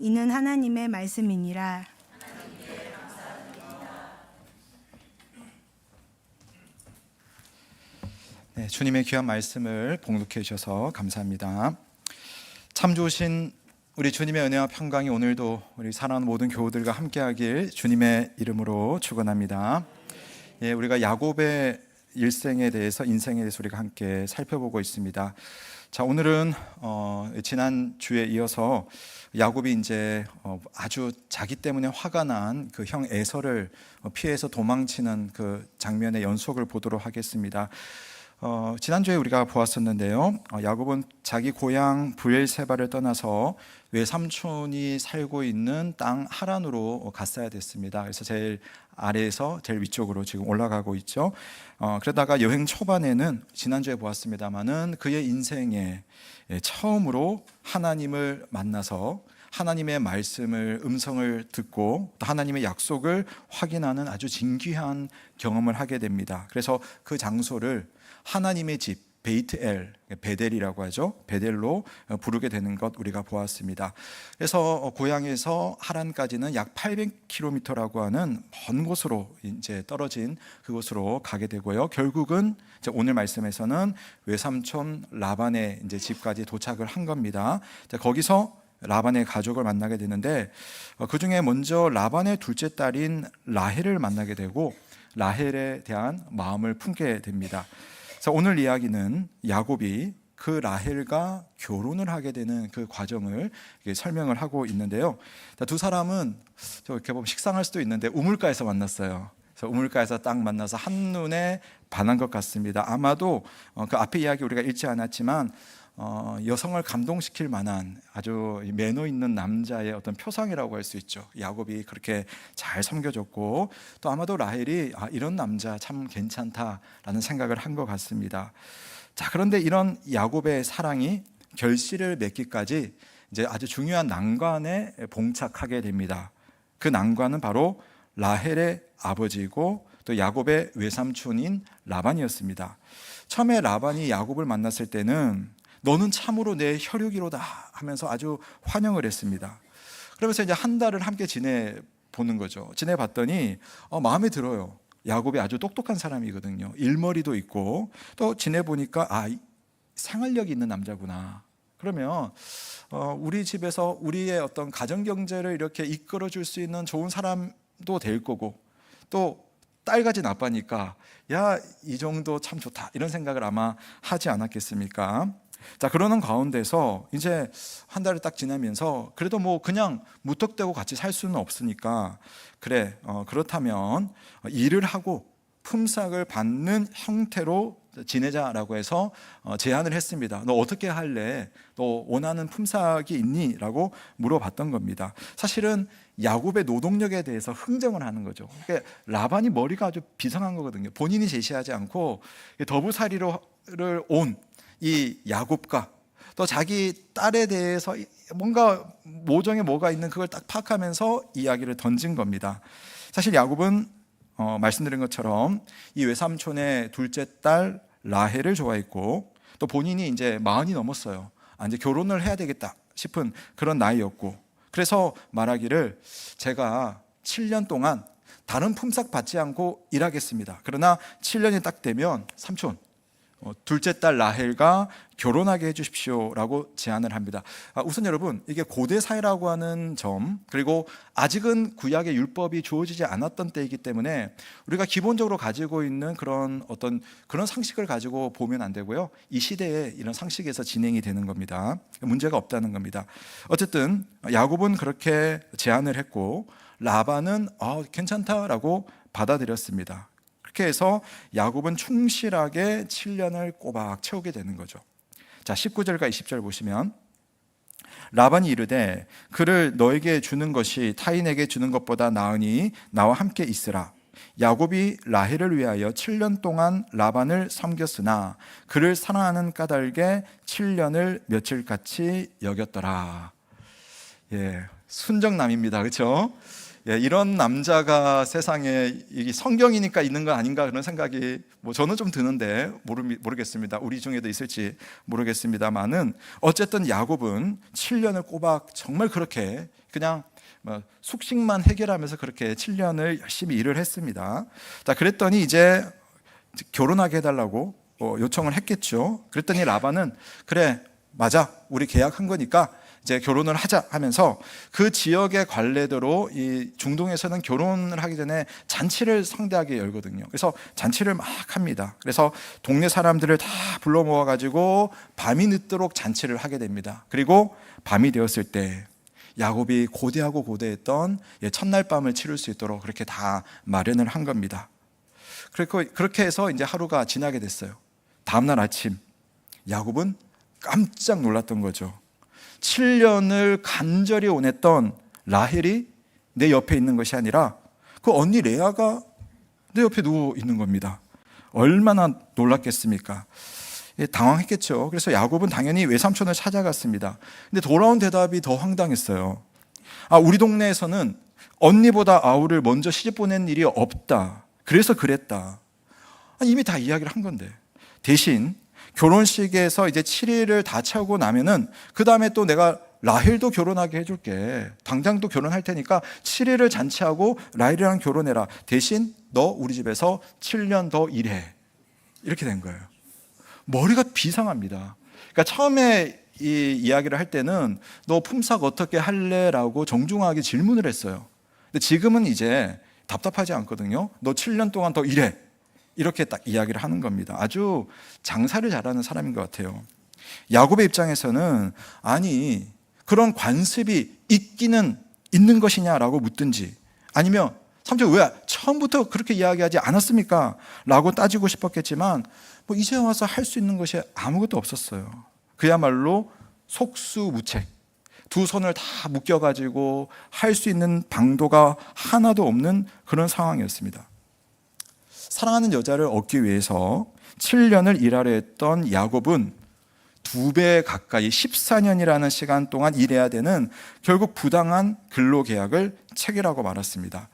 이는 하나님의 말씀이니라. 네, 주님의 귀한 말씀을 봉독해 주셔서 감사합니다. 참 좋으신 우리 주님의 은혜와 평강이 오늘도 우리 사랑하는 모든 교우들과 함께하길 주님의 이름으로 축원합니다. 예, 우리가 야곱의 인생에 대해서 우리가 함께 살펴보고 있습니다. 자, 오늘은 지난 주에 이어서 야곱이 이제 아주 자기 때문에 화가 난 그 형 에서를 피해서 도망치는 그 장면의 연속을 보도록 하겠습니다. 지난주에 우리가 보았었는데요, 야곱은 자기 고향 브엘세바를 떠나서 외삼촌이 살고 있는 땅 하란으로 갔어야 됐습니다. 그래서 제일 아래에서 제일 위쪽으로 지금 올라가고 있죠. 그러다가 여행 초반에는 지난주에 보았습니다마는 그의 인생에 처음으로 하나님을 만나서 하나님의 말씀을 음성을 듣고 또 하나님의 약속을 확인하는 아주 진귀한 경험을 하게 됩니다. 그래서 그 장소를 하나님의 집 베이트엘, 베델이라고 하죠. 베델로 부르게 되는 것 우리가 보았습니다. 그래서 고향에서 하란까지는 약 800km라고 하는 먼 곳으로 이제 떨어진 그곳으로 가게 되고요. 결국은 이제 오늘 말씀에서는 외삼촌 라반의 이제 집까지 도착을 한 겁니다. 거기서 라반의 가족을 만나게 되는데 그 중에 먼저 라반의 둘째 딸인 라헬을 만나게 되고 라헬에 대한 마음을 품게 됩니다. 그래서 오늘 이야기는 야곱이 그 라헬과 결혼을 하게 되는 그 과정을 설명을 하고 있는데요. 두 사람은 이렇게 보면 식상할 수도 있는데 우물가에서 만났어요. 그래서 우물가에서 딱 만나서 한눈에 반한 것 같습니다. 아마도 그 앞에 이야기 우리가 읽지 않았지만 여성을 감동시킬 만한 아주 매너 있는 남자의 어떤 표상이라고 할 수 있죠. 야곱이 그렇게 잘 섬겨줬고 또 아마도 라헬이 이런 남자 참 괜찮다라는 생각을 한 것 같습니다. 자, 그런데 이런 야곱의 사랑이 결실을 맺기까지 이제 아주 중요한 난관에 봉착하게 됩니다. 그 난관은 바로 라헬의 아버지이고 또 야곱의 외삼촌인 라반이었습니다. 처음에 라반이 야곱을 만났을 때는 너는 참으로 내 혈육이로다 하면서 아주 환영을 했습니다. 그러면서 이제 한 달을 함께 지내보는 거죠. 지내봤더니 마음에 들어요. 야곱이 아주 똑똑한 사람이거든요. 일머리도 있고 또 지내보니까 생활력이 있는 남자구나. 그러면 우리 집에서 우리의 어떤 가정경제를 이렇게 이끌어줄 수 있는 좋은 사람도 될 거고 또 딸같이 나빠니까 이 정도 참 좋다 이런 생각을 아마 하지 않았겠습니까? 자, 그러는 가운데서 이제 한 달을 딱 지나면서 그래도 뭐 그냥 무턱대고 같이 살 수는 없으니까 그래, 그렇다면 일을 하고 품삯을 받는 형태로 지내자라고 해서 제안을 했습니다. 너 어떻게 할래? 너 원하는 품삯이 있니? 라고 물어봤던 겁니다. 사실은 야곱의 노동력에 대해서 흥정을 하는 거죠. 그러니까 라반이 머리가 아주 비상한 거거든요. 본인이 제시하지 않고 더부살이를 온 이 야곱과 또 자기 딸에 대해서 뭔가 모종에 뭐가 있는 그걸 딱 파악하면서 이야기를 던진 겁니다. 사실 야곱은 말씀드린 것처럼 이 외삼촌의 둘째 딸 라헬을 좋아했고 또 본인이 이제 40이 넘었어요. 이제 결혼을 해야 되겠다 싶은 그런 나이였고 그래서 말하기를 제가 7년 동안 다른 품삯 받지 않고 일하겠습니다. 그러나 7년이 딱 되면 삼촌 둘째 딸 라헬과 결혼하게 해주십시오 라고 제안을 합니다. 우선 여러분, 이게 고대 사회라고 하는 점 그리고 아직은 구약의 율법이 주어지지 않았던 때이기 때문에 우리가 기본적으로 가지고 있는 그런 상식을 가지고 보면 안 되고요, 이 시대에 이런 상식에서 진행이 되는 겁니다. 문제가 없다는 겁니다. 어쨌든 야곱은 그렇게 제안을 했고 라반은 괜찮다라고 받아들였습니다. 그렇게 해서 야곱은 충실하게 7년을 꼬박 채우게 되는 거죠. 자, 19절과 20절 보시면 라반이 이르되 그를 너에게 주는 것이 타인에게 주는 것보다 나으니 나와 함께 있으라. 야곱이 라헬을 위하여 7년 동안 라반을 섬겼으나 그를 사랑하는 까닭에 7년을 며칠같이 여겼더라. 예, 순정남입니다. 그렇죠? 이런 남자가 세상에 이게 성경이니까 있는 거 아닌가 그런 생각이 저는 좀 드는데 모르겠습니다. 우리 중에도 있을지 모르겠습니다만은 어쨌든 야곱은 7년을 꼬박 정말 그렇게 그냥 숙식만 해결하면서 그렇게 7년을 열심히 일을 했습니다. 자, 그랬더니 이제 결혼하게 해달라고 요청을 했겠죠. 그랬더니 라반은 그래 맞아 우리 계약한 거니까 이제 결혼을 하자 하면서 그 지역의 관례대로 이 중동에서는 결혼을 하기 전에 잔치를 성대하게 열거든요. 그래서 잔치를 막 합니다. 그래서 동네 사람들을 다 불러 모아 가지고 밤이 늦도록 잔치를 하게 됩니다. 그리고 밤이 되었을 때 야곱이 고대하고 고대했던 첫날 밤을 치를 수 있도록 그렇게 다 마련을 한 겁니다. 그렇게 해서 이제 하루가 지나게 됐어요. 다음날 아침 야곱은 깜짝 놀랐던 거죠. 7년을 간절히 원했던 라헬이 내 옆에 있는 것이 아니라 그 언니 레아가 내 옆에 누워 있는 겁니다. 얼마나 놀랐겠습니까? 당황했겠죠. 그래서 야곱은 당연히 외삼촌을 찾아갔습니다. 근데 돌아온 대답이 더 황당했어요. 우리 동네에서는 언니보다 아우를 먼저 시집 보낸 일이 없다. 그래서 그랬다. 이미 다 이야기를 한 건데. 대신 결혼식에서 이제 7일을 다 채우고 나면은 그 다음에 또 내가 라헬도 결혼하게 해줄게. 당장도 결혼할 테니까 7일을 잔치하고 라헬이랑 결혼해라. 대신 너 우리 집에서 7년 더 일해. 이렇게 된 거예요. 머리가 비상합니다. 그러니까 처음에 이 이야기를 할 때는 너 품삯 어떻게 할래라고 정중하게 질문을 했어요. 근데 지금은 이제 답답하지 않거든요. 너 7년 동안 더 일해. 이렇게 딱 이야기를 하는 겁니다. 아주 장사를 잘하는 사람인 것 같아요. 야곱의 입장에서는 아니 그런 관습이 있기는 있는 것이냐라고 묻든지 아니면 삼촌 왜 처음부터 그렇게 이야기하지 않았습니까? 라고 따지고 싶었겠지만 이제 와서 할 수 있는 것이 아무것도 없었어요. 그야말로 속수무책. 두 손을 다 묶여가지고 할 수 있는 방도가 하나도 없는 그런 상황이었습니다. 사랑하는 여자를 얻기 위해서 7년을 일하려 했던 야곱은 2배 가까이 14년이라는 시간 동안 일해야 되는 결국 부당한 근로계약을 체결하고 말았습니다.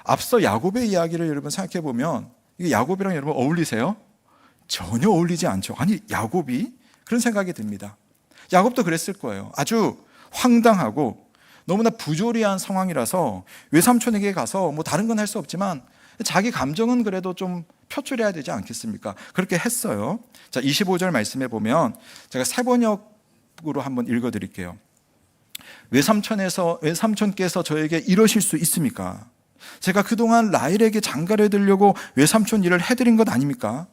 앞서 야곱의 이야기를 여러분 생각해 보면 이게 야곱이랑 여러분 어울리세요? 전혀 어울리지 않죠. 아니 야곱이? 그런 생각이 듭니다. 야곱도 그랬을 거예요. 아주 황당하고 너무나 부조리한 상황이라서 외삼촌에게 가서 다른 건 할 수 없지만 자기 감정은 그래도 좀 표출해야 되지 않겠습니까? 그렇게 했어요. 자, 25절 말씀해 보면 제가 세번역으로 한번 읽어 드릴게요. 외삼촌께서 저에게 이러실 수 있습니까? 제가 그동안 라헬에게 장가를 들려고 외삼촌 일을 해드린 것 아닙니까?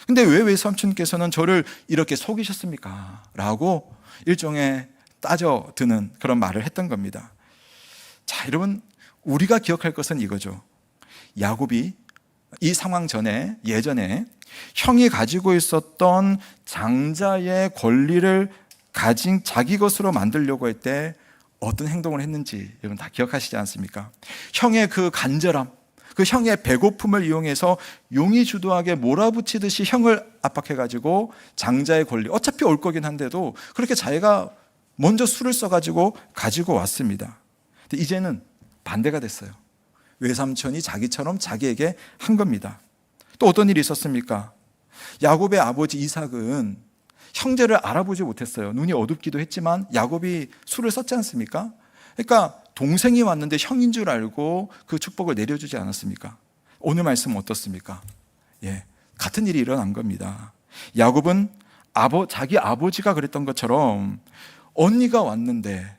근데 왜 외삼촌께서는 저를 이렇게 속이셨습니까? 라고 일종의 따져드는 그런 말을 했던 겁니다. 자, 여러분 우리가 기억할 것은 이거죠. 야곱이 이 상황 예전에 형이 가지고 있었던 장자의 권리를 가진 자기 것으로 만들려고 할 때 어떤 행동을 했는지 여러분 다 기억하시지 않습니까? 형의 그 간절함, 그 형의 배고픔을 이용해서 용이 주도하게 몰아붙이듯이 형을 압박해가지고 장자의 권리, 어차피 올 거긴 한데도 그렇게 자기가 먼저 수를 써가지고 가지고 왔습니다. 근데 이제는 반대가 됐어요. 외삼촌이 자기처럼 자기에게 한 겁니다. 또 어떤 일이 있었습니까? 야곱의 아버지 이삭은 형제를 알아보지 못했어요. 눈이 어둡기도 했지만 야곱이 수를 썼지 않습니까? 그러니까 동생이 왔는데 형인 줄 알고 그 축복을 내려주지 않았습니까? 오늘 말씀은 어떻습니까? 같은 일이 일어난 겁니다. 야곱은 자기 아버지가 그랬던 것처럼 언니가 왔는데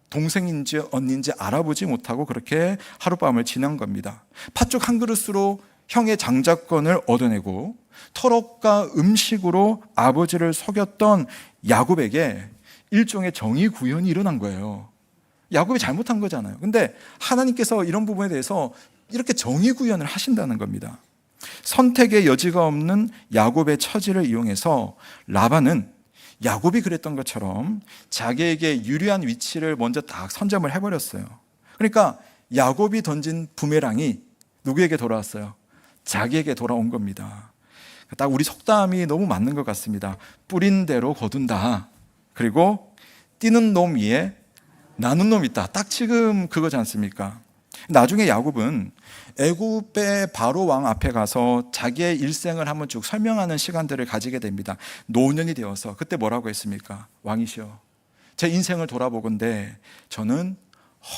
동생인지 언니인지 알아보지 못하고 그렇게 하룻밤을 지난 겁니다. 팥죽 한 그릇으로 형의 장자권을 얻어내고 터럭과 음식으로 아버지를 속였던 야곱에게 일종의 정의 구현이 일어난 거예요. 야곱이 잘못한 거잖아요. 근데 하나님께서 이런 부분에 대해서 이렇게 정의 구현을 하신다는 겁니다. 선택의 여지가 없는 야곱의 처지를 이용해서 라반은 야곱이 그랬던 것처럼 자기에게 유리한 위치를 먼저 딱 선점을 해버렸어요. 그러니까 야곱이 던진 부메랑이 누구에게 돌아왔어요? 자기에게 돌아온 겁니다. 딱 우리 속담이 너무 맞는 것 같습니다. 뿌린 대로 거둔다. 그리고 뛰는 놈 위에 나는 놈 있다. 딱 지금 그거지 않습니까? 나중에 야곱은 애굽의 바로 왕 앞에 가서 자기의 일생을 한번 쭉 설명하는 시간들을 가지게 됩니다. 노년이 되어서 그때 뭐라고 했습니까? 왕이시여, 제 인생을 돌아보건대 저는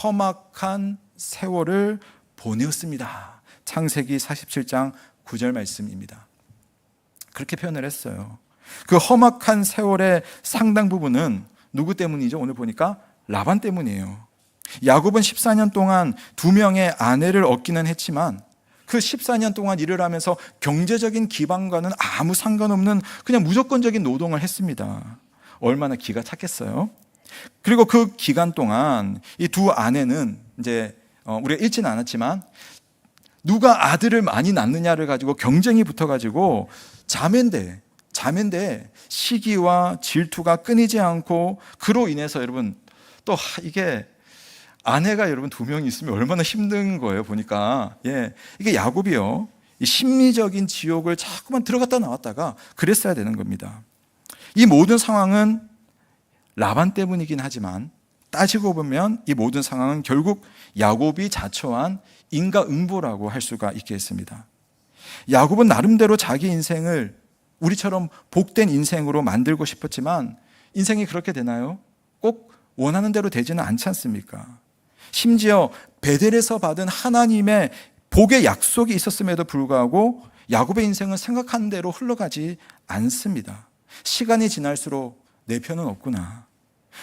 험악한 세월을 보내었습니다. 창세기 47장 9절 말씀입니다. 그렇게 표현을 했어요. 그 험악한 세월의 상당 부분은 누구 때문이죠? 오늘 보니까 라반 때문이에요. 야곱은 14년 동안 2명의 아내를 얻기는 했지만 그 14년 동안 일을 하면서 경제적인 기반과는 아무 상관없는 그냥 무조건적인 노동을 했습니다. 얼마나 기가 찼겠어요? 그리고 그 기간 동안 이 두 아내는 이제 우리가 읽지는 않았지만 누가 아들을 많이 낳느냐를 가지고 경쟁이 붙어가지고 자매인데 시기와 질투가 끊이지 않고 그로 인해서 여러분 또 이게 아내가 여러분 2명이 있으면 얼마나 힘든 거예요. 보니까 이게 야곱이요, 이 심리적인 지옥을 자꾸만 들어갔다 나왔다가 그랬어야 되는 겁니다. 이 모든 상황은 라반 때문이긴 하지만 따지고 보면 이 모든 상황은 결국 야곱이 자초한 인과응보라고 할 수가 있겠습니다. 야곱은 나름대로 자기 인생을 우리처럼 복된 인생으로 만들고 싶었지만 인생이 그렇게 되나요? 꼭 원하는 대로 되지는 않지 않습니까? 심지어 베델에서 받은 하나님의 복의 약속이 있었음에도 불구하고 야곱의 인생은 생각한 대로 흘러가지 않습니다. 시간이 지날수록 내 편은 없구나,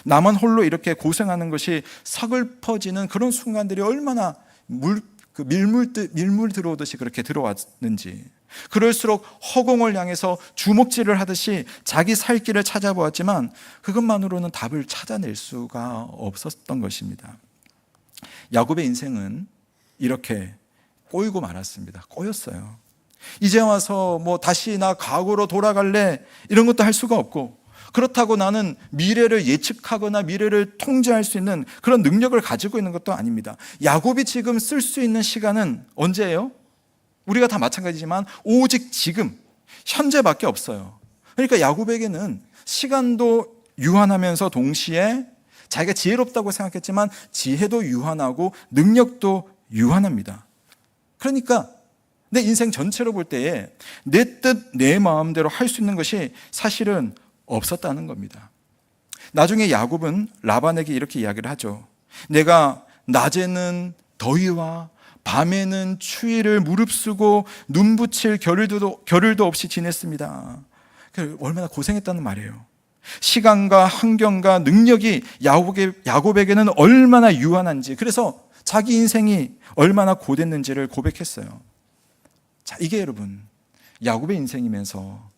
나만 홀로 이렇게 고생하는 것이 서글퍼지는 그런 순간들이 얼마나 밀물 들어오듯이 그렇게 들어왔는지, 그럴수록 허공을 향해서 주먹질을 하듯이 자기 살 길을 찾아보았지만 그것만으로는 답을 찾아낼 수가 없었던 것입니다. 야곱의 인생은 이렇게 꼬이고 말았습니다. 꼬였어요. 이제 와서 다시 나 과거로 돌아갈래 이런 것도 할 수가 없고, 그렇다고 나는 미래를 예측하거나 미래를 통제할 수 있는 그런 능력을 가지고 있는 것도 아닙니다. 야곱이 지금 쓸 수 있는 시간은 언제예요? 우리가 다 마찬가지지만 오직 지금 현재밖에 없어요. 그러니까 야곱에게는 시간도 유한하면서 동시에 자기가 지혜롭다고 생각했지만 지혜도 유한하고 능력도 유한합니다. 그러니까 내 인생 전체로 볼 때에 내 뜻, 내 마음대로 할 수 있는 것이 사실은 없었다는 겁니다. 나중에 야곱은 라반에게 이렇게 이야기를 하죠. 내가 낮에는 더위와 밤에는 추위를 무릅쓰고 눈 붙일 겨를도 없이 지냈습니다. 얼마나 고생했다는 말이에요. 시간과 환경과 능력이 야곱에게는 얼마나 유한한지, 그래서 자기 인생이 얼마나 고됐는지를 고백했어요. 자, 이게 여러분 야곱의 인생이면서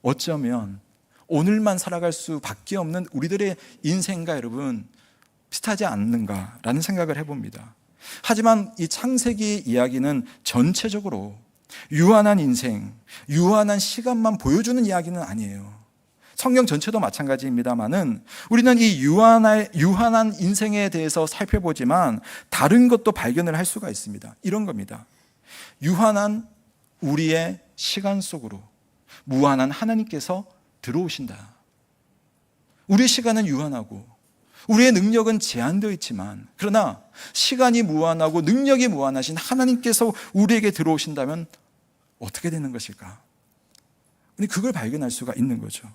어쩌면 오늘만 살아갈 수밖에 없는 우리들의 인생과 여러분 비슷하지 않는가라는 생각을 해봅니다. 하지만 이 창세기 이야기는 전체적으로 유한한 인생, 유한한 시간만 보여주는 이야기는 아니에요. 성경 전체도 마찬가지입니다만은 우리는 이 유한한 인생에 대해서 살펴보지만 다른 것도 발견을 할 수가 있습니다. 이런 겁니다. 유한한 우리의 시간 속으로 무한한 하나님께서 들어오신다. 우리의 시간은 유한하고 우리의 능력은 제한되어 있지만, 그러나 시간이 무한하고 능력이 무한하신 하나님께서 우리에게 들어오신다면 어떻게 되는 것일까? 우리 그걸 발견할 수가 있는 거죠.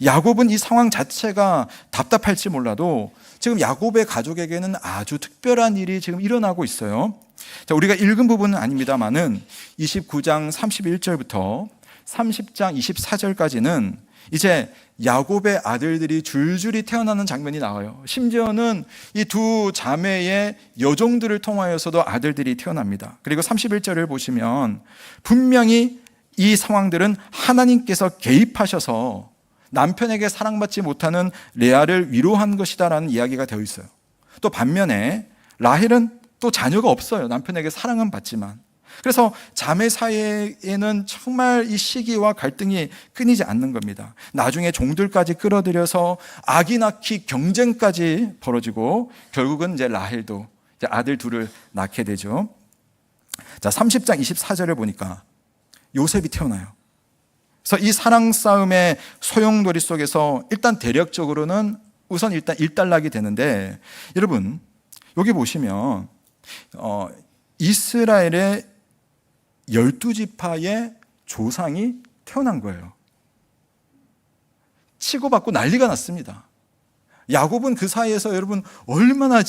야곱은 이 상황 자체가 답답할지 몰라도 지금 야곱의 가족에게는 아주 특별한 일이 지금 일어나고 있어요. 자, 우리가 읽은 부분은 아닙니다만은 29장 31절부터 30장 24절까지는 이제 야곱의 아들들이 줄줄이 태어나는 장면이 나와요. 심지어는 이 두 자매의 여종들을 통하여서도 아들들이 태어납니다. 그리고 31절을 보시면 분명히 이 상황들은 하나님께서 개입하셔서 남편에게 사랑받지 못하는 레아를 위로한 것이다라는 이야기가 되어 있어요. 또 반면에 라헬은 또 자녀가 없어요. 남편에게 사랑은 받지만. 그래서 자매 사이에는 정말 이 시기와 갈등이 끊이지 않는 겁니다. 나중에 종들까지 끌어들여서 아기 낳기 경쟁까지 벌어지고 결국은 이제 라헬도 이제 아들 둘을 낳게 되죠. 자, 30장 24절을 보니까 요셉이 태어나요. 그래서 이 사랑 싸움의 소용돌이 속에서 일단 대략적으로는 우선 일단 일단락이 되는데, 여러분 여기 보시면 이스라엘의 12지파의 조상이 태어난 거예요. 치고받고 난리가 났습니다. 야곱은 그 사이에서 여러분 얼마나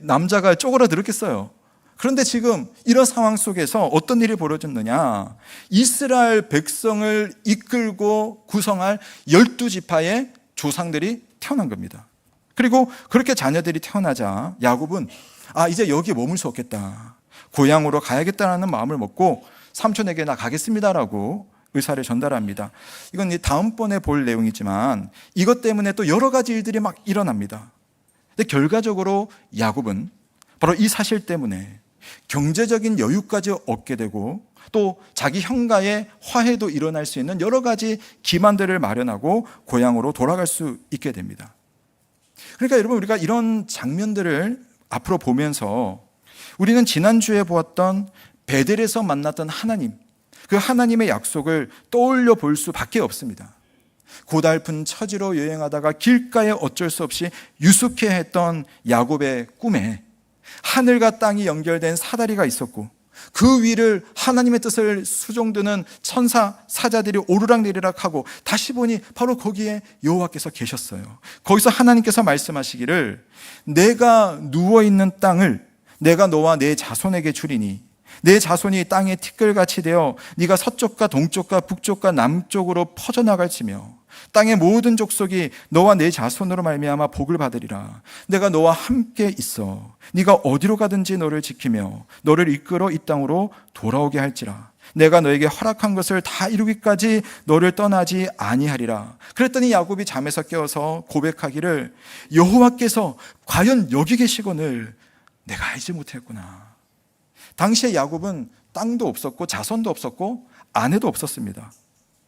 남자가 쪼그라들었겠어요. 그런데 지금 이런 상황 속에서 어떤 일이 벌어졌느냐, 이스라엘 백성을 이끌고 구성할 12지파의 조상들이 태어난 겁니다. 그리고 그렇게 자녀들이 태어나자 야곱은 이제 여기에 머물 수 없겠다, 고향으로 가야겠다라는 마음을 먹고 삼촌에게 나 가겠습니다라고 의사를 전달합니다. 이건 다음번에 볼 내용이지만 이것 때문에 또 여러 가지 일들이 막 일어납니다. 근데 결과적으로 야곱은 바로 이 사실 때문에 경제적인 여유까지 얻게 되고 또 자기 형과의 화해도 일어날 수 있는 여러 가지 기반들을 마련하고 고향으로 돌아갈 수 있게 됩니다. 그러니까 여러분, 우리가 이런 장면들을 앞으로 보면서 우리는 지난주에 보았던 베델에서 만났던 하나님, 그 하나님의 약속을 떠올려 볼 수밖에 없습니다. 고달픈 처지로 여행하다가 길가에 어쩔 수 없이 유숙해 했던 야곱의 꿈에 하늘과 땅이 연결된 사다리가 있었고 그 위를 하나님의 뜻을 수종드는 천사 사자들이 오르락내리락 하고 다시 보니 바로 거기에 여호와께서 계셨어요. 거기서 하나님께서 말씀하시기를 내가 누워있는 땅을 내가 너와 내 자손에게 주리니 내 자손이 땅에 티끌같이 되어 네가 서쪽과 동쪽과 북쪽과 남쪽으로 퍼져나갈지며 땅의 모든 족속이 너와 내 자손으로 말미암아 복을 받으리라. 내가 너와 함께 있어 네가 어디로 가든지 너를 지키며 너를 이끌어 이 땅으로 돌아오게 할지라. 내가 너에게 허락한 것을 다 이루기까지 너를 떠나지 아니하리라. 그랬더니 야곱이 잠에서 깨어서 고백하기를 여호와께서 과연 여기 계시거늘 내가 알지 못했구나. 당시에 야곱은 땅도 없었고 자손도 없었고 아내도 없었습니다.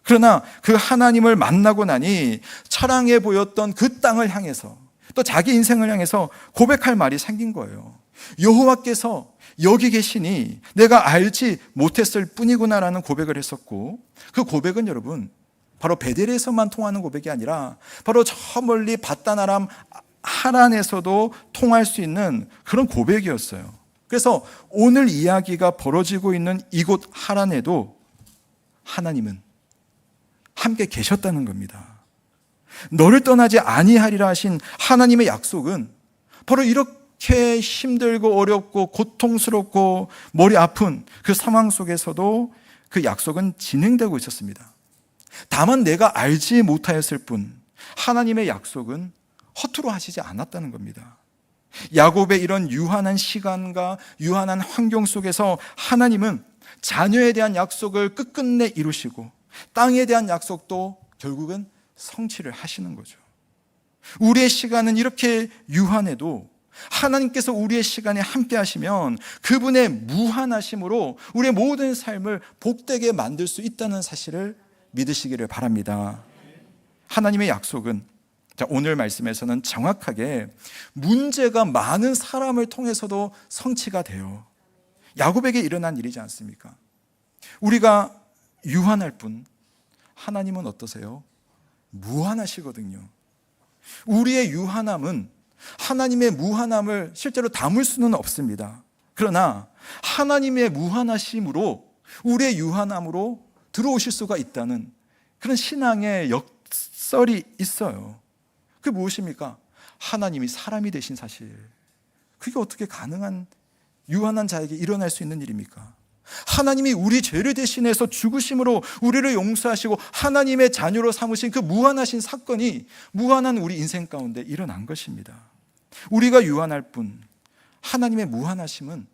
그러나 그 하나님을 만나고 나니 처량해 보였던 그 땅을 향해서 또 자기 인생을 향해서 고백할 말이 생긴 거예요. 여호와께서 여기 계시니 내가 알지 못했을 뿐이구나라는 고백을 했었고, 그 고백은 여러분 바로 베델에서만 통하는 고백이 아니라 바로 저 멀리 밧단 하란에서도 통할 수 있는 그런 고백이었어요. 그래서 오늘 이야기가 벌어지고 있는 이곳 하란에도 하나님은 함께 계셨다는 겁니다. 너를 떠나지 아니하리라 하신 하나님의 약속은 바로 이렇게 힘들고 어렵고 고통스럽고 머리 아픈 그 상황 속에서도 그 약속은 진행되고 있었습니다. 다만 내가 알지 못하였을 뿐 하나님의 약속은 허투루 하시지 않았다는 겁니다. 야곱의 이런 유한한 시간과 유한한 환경 속에서 하나님은 자녀에 대한 약속을 끝끝내 이루시고 땅에 대한 약속도 결국은 성취를 하시는 거죠. 우리의 시간은 이렇게 유한해도 하나님께서 우리의 시간에 함께 하시면 그분의 무한하심으로 우리의 모든 삶을 복되게 만들 수 있다는 사실을 믿으시기를 바랍니다. 하나님의 약속은 오늘 말씀에서는 정확하게 문제가 많은 사람을 통해서도 성취가 돼요. 야곱에게 일어난 일이지 않습니까? 우리가 유한할 뿐 하나님은 어떠세요? 무한하시거든요. 우리의 유한함은 하나님의 무한함을 실제로 담을 수는 없습니다. 그러나 하나님의 무한하심으로 우리의 유한함으로 들어오실 수가 있다는 그런 신앙의 역설이 있어요. 그게 무엇입니까? 하나님이 사람이 되신 사실. 그게 어떻게 가능한 유한한 자에게 일어날 수 있는 일입니까? 하나님이 우리 죄를 대신해서 죽으심으로 우리를 용서하시고 하나님의 자녀로 삼으신 그 무한하신 사건이 무한한 우리 인생 가운데 일어난 것입니다. 우리가 유한할 뿐 하나님의 무한하심은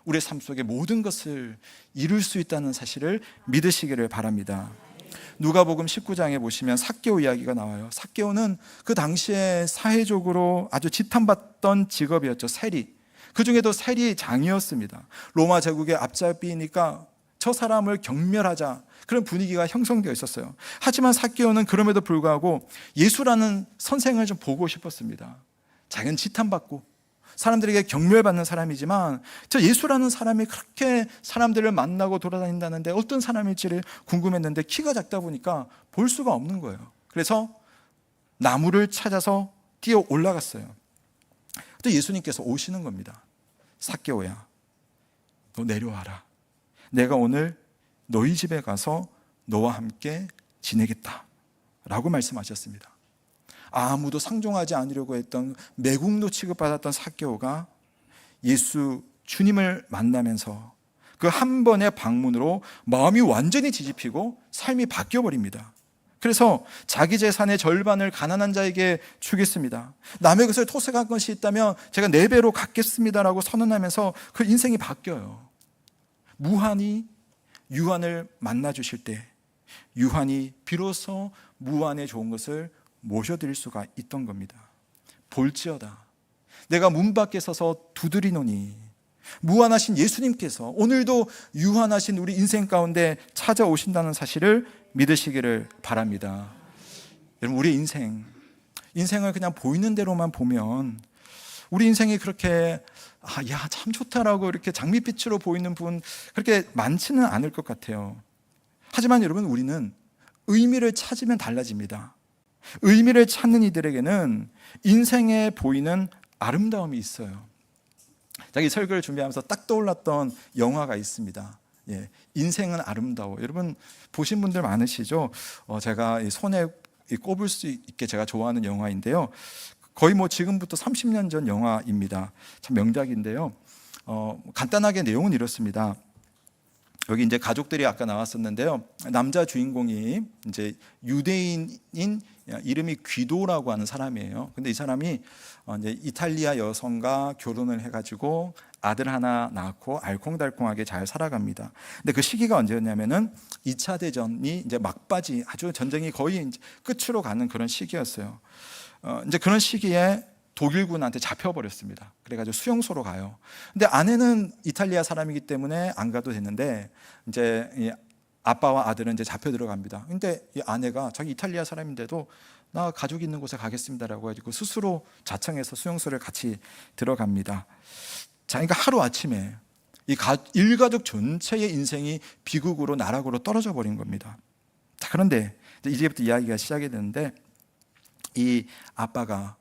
우리의 삶 속에 모든 것을 이룰 수 있다는 사실을 믿으시기를 바랍니다. 누가복음 19장에 보시면 삭개오 이야기가 나와요. 삭개오는 그 당시에 사회적으로 아주 지탄받던 직업이었죠. 세리. 그 중에도 세리장이었습니다. 로마 제국의 앞잡이니까 저 사람을 경멸하자, 그런 분위기가 형성되어 있었어요. 하지만 삭개오는 그럼에도 불구하고 예수라는 선생을 좀 보고 싶었습니다. 자기는 지탄받고 사람들에게 경멸받는 사람이지만 저 예수라는 사람이 그렇게 사람들을 만나고 돌아다닌다는데 어떤 사람일지를 궁금했는데 키가 작다 보니까 볼 수가 없는 거예요. 그래서 나무를 찾아서 뛰어 올라갔어요. 또 예수님께서 오시는 겁니다. 삭개오야, 너 내려와라. 내가 오늘 너희 집에 가서 너와 함께 지내겠다 라고 말씀하셨습니다. 아무도 상종하지 않으려고 했던 매국노 취급받았던 삭개오가 예수 주님을 만나면서 그 한 번의 방문으로 마음이 완전히 뒤집히고 삶이 바뀌어버립니다. 그래서 자기 재산의 절반을 가난한 자에게 주겠습니다. 남의 것을 토색한 것이 있다면 제가 4배로 갚겠습니다라고 선언하면서 그 인생이 바뀌어요. 무한히 유한을 만나 주실 때 유한이 비로소 무한의 좋은 것을 모셔드릴 수가 있던 겁니다. 볼지어다 내가 문 밖에 서서 두드리노니, 무한하신 예수님께서 오늘도 유한하신 우리 인생 가운데 찾아오신다는 사실을 믿으시기를 바랍니다. 여러분, 우리 인생을 그냥 보이는 대로만 보면 우리 인생이 그렇게 야, 참 좋다라고 이렇게 장밋빛으로 보이는 분 그렇게 많지는 않을 것 같아요. 하지만 여러분, 우리는 의미를 찾으면 달라집니다. 의미를 찾는 이들에게는 인생에 보이는 아름다움이 있어요. 자기 설교를 준비하면서 딱 떠올랐던 영화가 있습니다. 예, 인생은 아름다워. 여러분 보신 분들 많으시죠? 제가 손에 꼽을 수 있게 제가 좋아하는 영화인데요. 거의 지금부터 30년 전 영화입니다. 참 명작인데요. 간단하게 내용은 이렇습니다. 여기 이제 가족들이 아까 나왔었는데요. 남자 주인공이 이제 유대인인 이름이 귀도라고 하는 사람이에요. 근데 이 사람이 이제 이탈리아 여성과 결혼을 해가지고 아들 하나 낳고 알콩달콩하게 잘 살아갑니다. 근데 그 시기가 언제였냐면은 2차 대전이 이제 막바지, 아주 전쟁이 거의 이제 끝으로 가는 그런 시기였어요. 이제 그런 시기에 독일군한테 잡혀버렸습니다. 그래가지고 수용소로 가요. 근데 아내는 이탈리아 사람이기 때문에 안 가도 되는데 이제 이 아빠와 아들은 이제 잡혀 들어갑니다. 근데 이 아내가 자기 이탈리아 사람인데도 나 가족 있는 곳에 가겠습니다라고 해가지고 스스로 자청해서 수용소를 같이 들어갑니다. 자, 그러니까 하루 아침에 이 일가족 전체의 인생이 비극으로 나락으로 떨어져 버린 겁니다. 자, 그런데 이제부터 이야기가 시작이 되는데 이 아빠가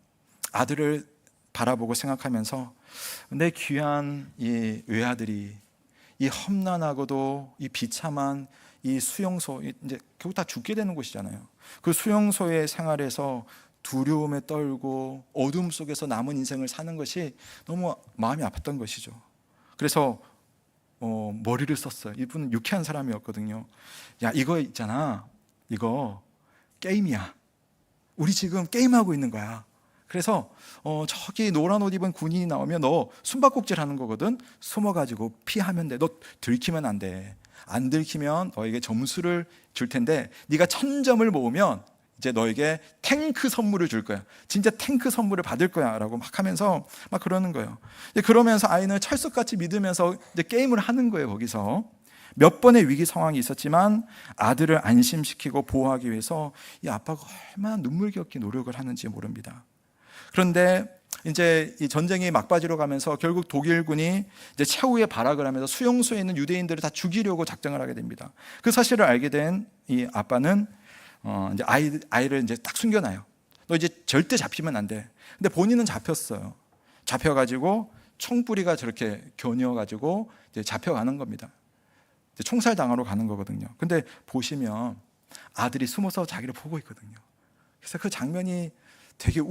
아들을 바라보고 생각하면서 내 귀한 이 외아들이 이 험난하고도 이 비참한 이 수용소, 이제 결국 다 죽게 되는 곳이잖아요. 그 수용소의 생활에서 두려움에 떨고 어둠 속에서 남은 인생을 사는 것이 너무 마음이 아팠던 것이죠. 그래서 머리를 썼어요. 이분은 유쾌한 사람이었거든요. 야, 이거 있잖아, 이거 게임이야. 우리 지금 게임하고 있는 거야. 그래서 저기 노란 옷 입은 군인이 나오면 너 숨바꼭질 하는 거거든. 숨어가지고 피하면 돼. 너 들키면 안 돼. 안 들키면 너에게 점수를 줄 텐데 네가 1000점을 모으면 이제 너에게 탱크 선물을 줄 거야. 진짜 탱크 선물을 받을 거야 라고 막 하면서 막 그러는 거예요. 그러면서 아이는 철석같이 믿으면서 이제 게임을 하는 거예요. 거기서 몇 번의 위기 상황이 있었지만 아들을 안심시키고 보호하기 위해서 이 아빠가 얼마나 눈물겹게 노력을 하는지 모릅니다. 그런데 이제 이 전쟁이 막바지로 가면서 결국 독일군이 이제 최후의 발악을 하면서 수용소에 있는 유대인들을 다 죽이려고 작정을 하게 됩니다. 그 사실을 알게 된 이 아빠는 이제 아이를 이제 딱 숨겨놔요. 너 이제 절대 잡히면 안 돼. 근데 본인은 잡혔어요. 잡혀가지고 총뿌리가 저렇게 겨뉘어가지고 이제 잡혀가는 겁니다. 이제 총살 당하러 가는 거거든요. 근데 보시면 아들이 숨어서 자기를 보고 있거든요. 그래서 그 장면이 되게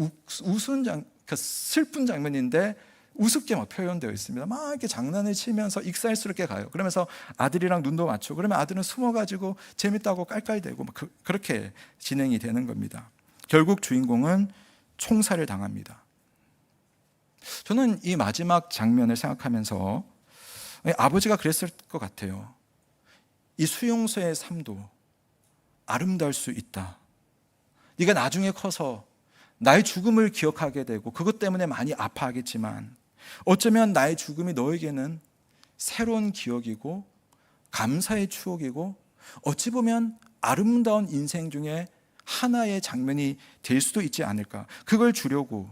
슬픈 장면인데 우습게 막 표현되어 있습니다. 막 이렇게 장난을 치면서 익살스럽게 가요. 그러면서 아들이랑 눈도 맞추고, 그러면 아들은 숨어가지고 재밌다고 깔깔대고 막 그렇게 진행이 되는 겁니다. 결국 주인공은 총살을 당합니다. 저는 이 마지막 장면을 생각하면서 아버지가 그랬을 것 같아요. 이 수용소의 삶도 아름다울 수 있다. 네가 나중에 커서 나의 죽음을 기억하게 되고 그것 때문에 많이 아파하겠지만 어쩌면 나의 죽음이 너에게는 새로운 기억이고 감사의 추억이고 어찌 보면 아름다운 인생 중에 하나의 장면이 될 수도 있지 않을까. 그걸 주려고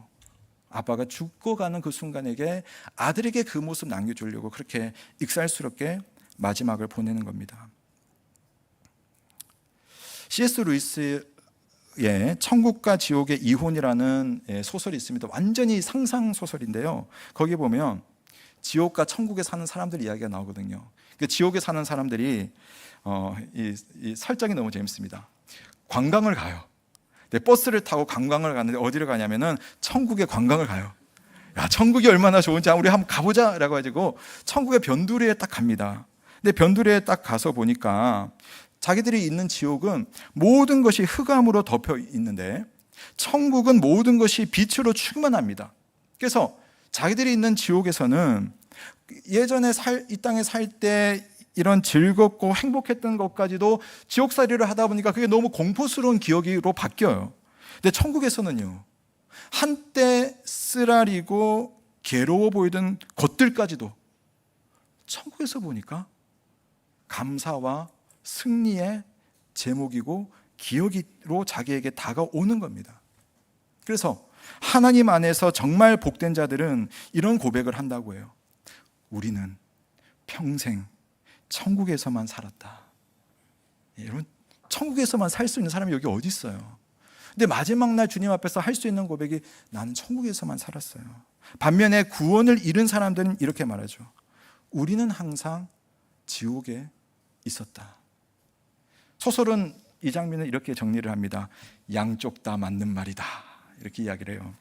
아빠가 죽고 가는 그 순간에게 아들에게 그 모습 남겨주려고 그렇게 익살스럽게 마지막을 보내는 겁니다. C.S. 루이스의 천국과 지옥의 이혼이라는 소설이 있습니다. 완전히 상상 소설인데요. 거기 보면 지옥과 천국에 사는 사람들 이야기가 나오거든요. 그 지옥에 사는 사람들이 이 설정이 너무 재밌습니다. 관광을 가요. 네, 버스를 타고 관광을 가는데 어디를 가냐면은 천국에 관광을 가요. 야, 천국이 얼마나 좋은지 우리 한번 가보자라고 가지고 천국의 변두리에 딱 갑니다. 근데 변두리에 딱 가서 보니까 자기들이 있는 지옥은 모든 것이 흑암으로 덮여 있는데 천국은 모든 것이 빛으로 충만합니다. 그래서 자기들이 있는 지옥에서는 예전에 이 땅에 살 때 이런 즐겁고 행복했던 것까지도 지옥살이를 하다 보니까 그게 너무 공포스러운 기억으로 바뀌어요. 근데 천국에서는요, 한때 쓰라리고 괴로워 보이던 것들까지도 천국에서 보니까 감사와 승리의 제목이고 기억으로 자기에게 다가오는 겁니다. 그래서 하나님 안에서 정말 복된 자들은 이런 고백을 한다고 해요. 우리는 평생 천국에서만 살았다. 여러분, 천국에서만 살 수 있는 사람이 여기 어디 있어요? 근데 마지막 날 주님 앞에서 할 수 있는 고백이 나는 천국에서만 살았어요. 반면에 구원을 잃은 사람들은 이렇게 말하죠. 우리는 항상 지옥에 있었다. 소설은 이 장면을 이렇게 정리를 합니다. 양쪽 다 맞는 말이다. 이렇게 이야기를 해요.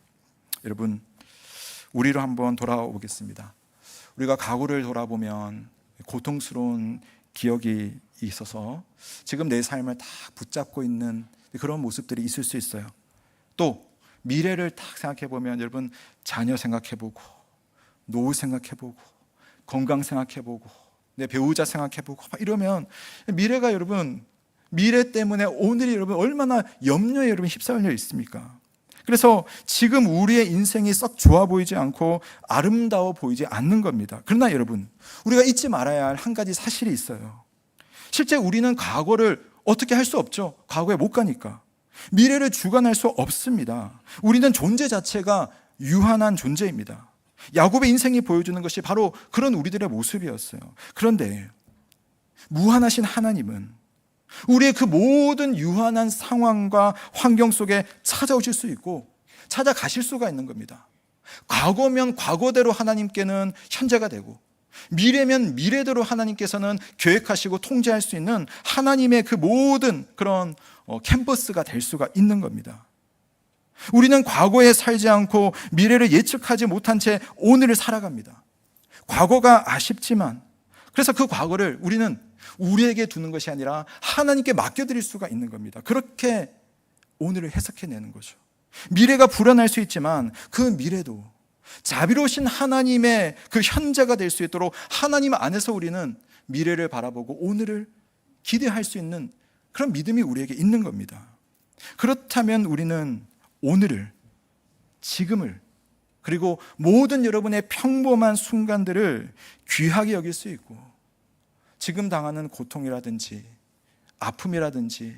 여러분, 우리로 한번 돌아오겠습니다. 우리가 과거를 돌아보면 고통스러운 기억이 있어서 지금 내 삶을 다 붙잡고 있는 그런 모습들이 있을 수 있어요. 또 미래를 딱 생각해 보면 여러분, 자녀 생각해 보고 노후 생각해 보고 건강 생각해 보고 내 배우자 생각해 보고 이러면 미래가 여러분, 미래 때문에 오늘이 여러분 얼마나 염려에 여러분 휩싸여 있습니까? 그래서 지금 우리의 인생이 썩 좋아 보이지 않고 아름다워 보이지 않는 겁니다. 그러나 여러분, 우리가 잊지 말아야 할 한 가지 사실이 있어요. 실제 우리는 과거를 어떻게 할 수 없죠. 과거에 못 가니까. 미래를 주관할 수 없습니다. 우리는 존재 자체가 유한한 존재입니다. 야곱의 인생이 보여주는 것이 바로 그런 우리들의 모습이었어요. 그런데 무한하신 하나님은 우리의 그 모든 유한한 상황과 환경 속에 찾아오실 수 있고 찾아가실 수가 있는 겁니다. 과거면 과거대로 하나님께는 현재가 되고 미래면 미래대로 하나님께서는 계획하시고 통제할 수 있는 하나님의 그 모든 그런 캔버스가 될 수가 있는 겁니다. 우리는 과거에 살지 않고 미래를 예측하지 못한 채 오늘을 살아갑니다. 과거가 아쉽지만 그래서 그 과거를 우리는 우리에게 두는 것이 아니라 하나님께 맡겨드릴 수가 있는 겁니다. 그렇게 오늘을 해석해내는 거죠. 미래가 불안할 수 있지만 그 미래도 자비로우신 하나님의 그 현재가 될 수 있도록 하나님 안에서 우리는 미래를 바라보고 오늘을 기대할 수 있는 그런 믿음이 우리에게 있는 겁니다. 그렇다면 우리는 오늘을, 지금을, 그리고 모든 여러분의 평범한 순간들을 귀하게 여길 수 있고 지금 당하는 고통이라든지 아픔이라든지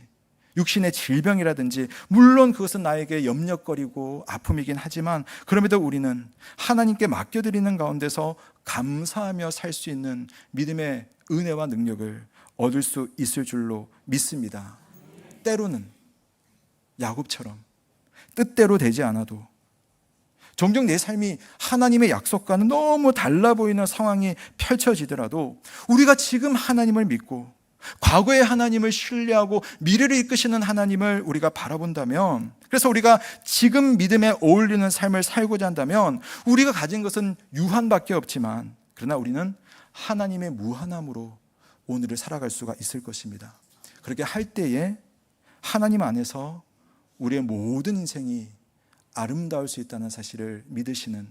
육신의 질병이라든지 물론 그것은 나에게 염려거리고 아픔이긴 하지만 그럼에도 우리는 하나님께 맡겨드리는 가운데서 감사하며 살 수 있는 믿음의 은혜와 능력을 얻을 수 있을 줄로 믿습니다. 때로는 야곱처럼 뜻대로 되지 않아도 종종 내 삶이 하나님의 약속과는 너무 달라 보이는 상황이 펼쳐지더라도 우리가 지금 하나님을 믿고 과거의 하나님을 신뢰하고 미래를 이끄시는 하나님을 우리가 바라본다면, 그래서 우리가 지금 믿음에 어울리는 삶을 살고자 한다면 우리가 가진 것은 유한밖에 없지만 그러나 우리는 하나님의 무한함으로 오늘을 살아갈 수가 있을 것입니다. 그렇게 할 때에 하나님 안에서 우리의 모든 인생이 아름다울 수 있다는 사실을 믿으시는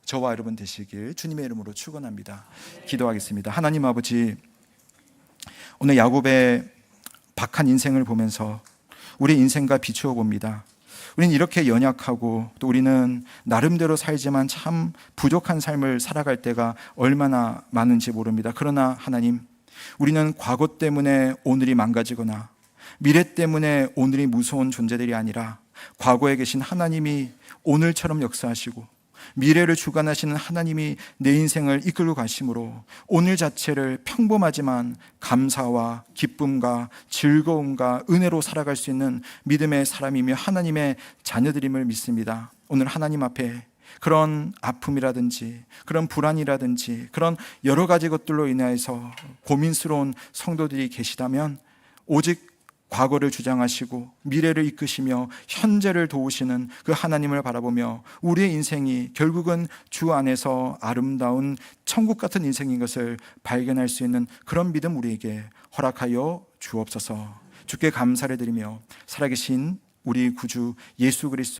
저와 여러분 되시길 주님의 이름으로 축원합니다. 기도하겠습니다. 하나님 아버지, 오늘 야곱의 박한 인생을 보면서 우리 인생과 비추어 봅니다. 우리는 이렇게 연약하고 또 우리는 나름대로 살지만 참 부족한 삶을 살아갈 때가 얼마나 많은지 모릅니다. 그러나 하나님, 우리는 과거 때문에 오늘이 망가지거나 미래 때문에 오늘이 무서운 존재들이 아니라 과거에 계신 하나님이 오늘처럼 역사하시고 미래를 주관하시는 하나님이 내 인생을 이끌고 가심으로 오늘 자체를 평범하지만 감사와 기쁨과 즐거움과 은혜로 살아갈 수 있는 믿음의 사람이며 하나님의 자녀들임을 믿습니다. 오늘 하나님 앞에 그런 아픔이라든지 그런 불안이라든지 그런 여러 가지 것들로 인해서 고민스러운 성도들이 계시다면 오직 과거를 주장하시고 미래를 이끄시며 현재를 도우시는 그 하나님을 바라보며 우리의 인생이 결국은 주 안에서 아름다운 천국 같은 인생인 것을 발견할 수 있는 그런 믿음 우리에게 허락하여 주옵소서. 주께 감사를 드리며 살아계신 우리 구주 예수 그리스도